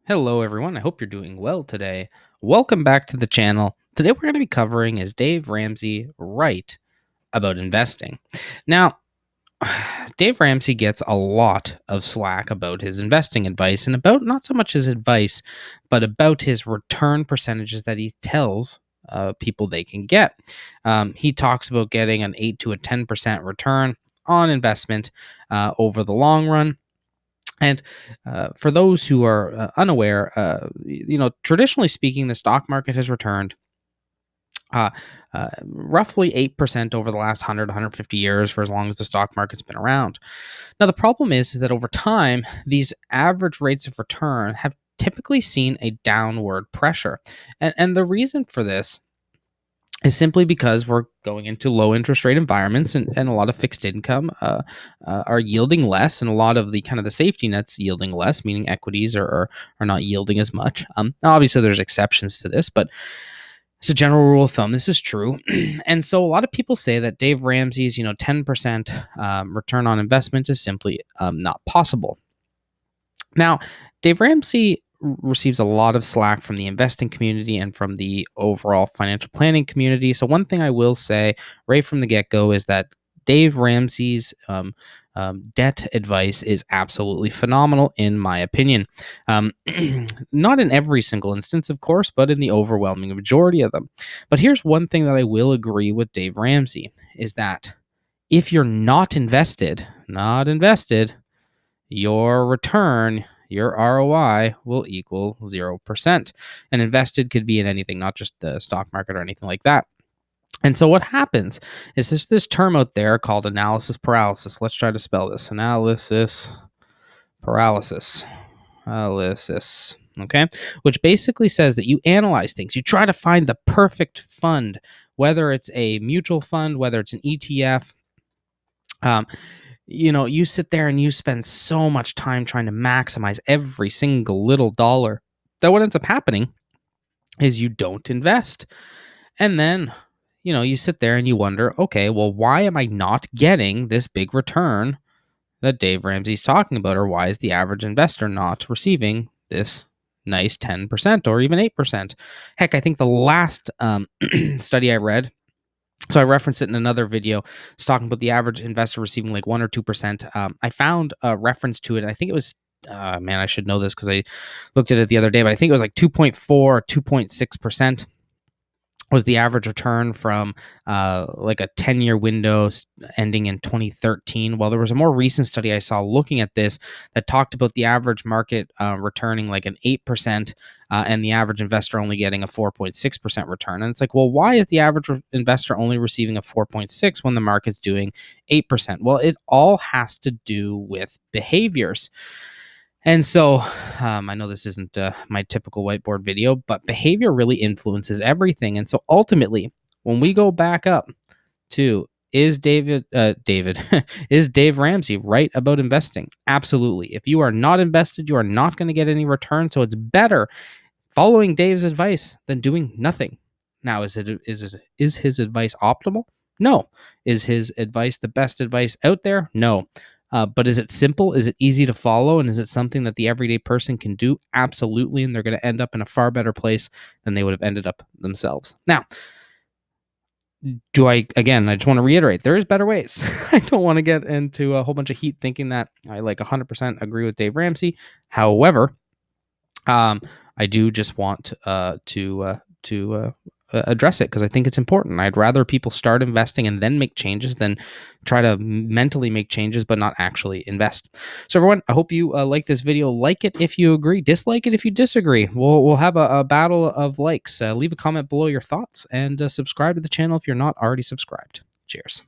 Hello, everyone. I hope you're doing well today. Welcome back to the channel. Today, we're going to be covering Is Dave Ramsay right about investing? Now, Dave Ramsay gets a lot of slack about his investing advice and about not so much his advice, but about his return percentages that he tells people they can get. He talks about getting an 8 to a 10% return on investment over the long run. And for those who are unaware, traditionally speaking, the stock market has returned roughly 8% over the last 150 years for as long as the stock market's been around. Now, the problem is that over time, these average rates of return have typically seen a downward pressure. And the reason for this is simply because we're going into low interest rate environments, and a lot of fixed income are yielding less, and a lot of the kind of the safety nets yielding less, meaning equities are not yielding as much. Now obviously there's exceptions to this, but it's a general rule of thumb. This is true. And so a lot of people say that Dave Ramsey's 10% return on investment is simply not possible. Now, Dave Ramsey receives a lot of slack from the investing community and from the overall financial planning community. So, one thing I will say right from the get go is that Dave Ramsey's debt advice is absolutely phenomenal, in my opinion. Not in every single instance, of course, but in the overwhelming majority of them. But here's one thing that I will agree with Dave Ramsey is that if you're not invested, your return, your ROI will equal 0%. And invested could be in anything, not just the stock market or anything like that. And so what happens is there's this term out there called analysis paralysis. Let's try to spell this. Analysis paralysis. Okay? Which basically says that you analyze things. You try to find the perfect fund, whether it's a mutual fund, whether it's an ETF. You sit there and you spend so much time trying to maximize every single little dollar that what ends up happening is you don't invest. And then, you sit there and you wonder, okay, well, why am I not getting this big return that Dave Ramsey's talking about? Or why is the average investor not receiving this nice 10% or even 8%? Heck, I think the last study I read, so I referenced it in another video. It's talking about the average investor receiving like 1 or 2%. I found a reference to it. I think it was, man, I should know this because I looked at it the other day, but I think it was like 2.4 or 2.6% was the average return from like a 10-year window ending in 2013. Well, there was a more recent study I saw looking at this that talked about the average market returning like an 8% and the average investor only getting a 4.6% return. And it's like, well, why is the average investor only receiving a 4.6 when the market's doing 8%? Well, it all has to do with behaviors. And so I know this isn't my typical whiteboard video, but behavior really influences everything. And so ultimately, when we go back up to is Dave Ramsay right about investing? Absolutely. If you are not invested, you are not going to get any return. So it's better following Dave's advice than doing nothing. Now, is his advice optimal? No. Is his advice the best advice out there? No. But is it simple? Is it easy to follow? And is it something that the everyday person can do? Absolutely. And they're going to end up in a far better place than they would have ended up themselves. Now, I just want to reiterate, there is better ways. I don't want to get into a whole bunch of heat thinking that I 100% agree with Dave Ramsay. However, I do just want to address it because I think it's important. I'd rather people start investing and then make changes than try to mentally make changes but not actually invest. So everyone, I hope you like this video. Like it if you agree, dislike it if you disagree. We'll have a battle of likes. Leave a comment below your thoughts and subscribe to the channel if you're not already subscribed. Cheers.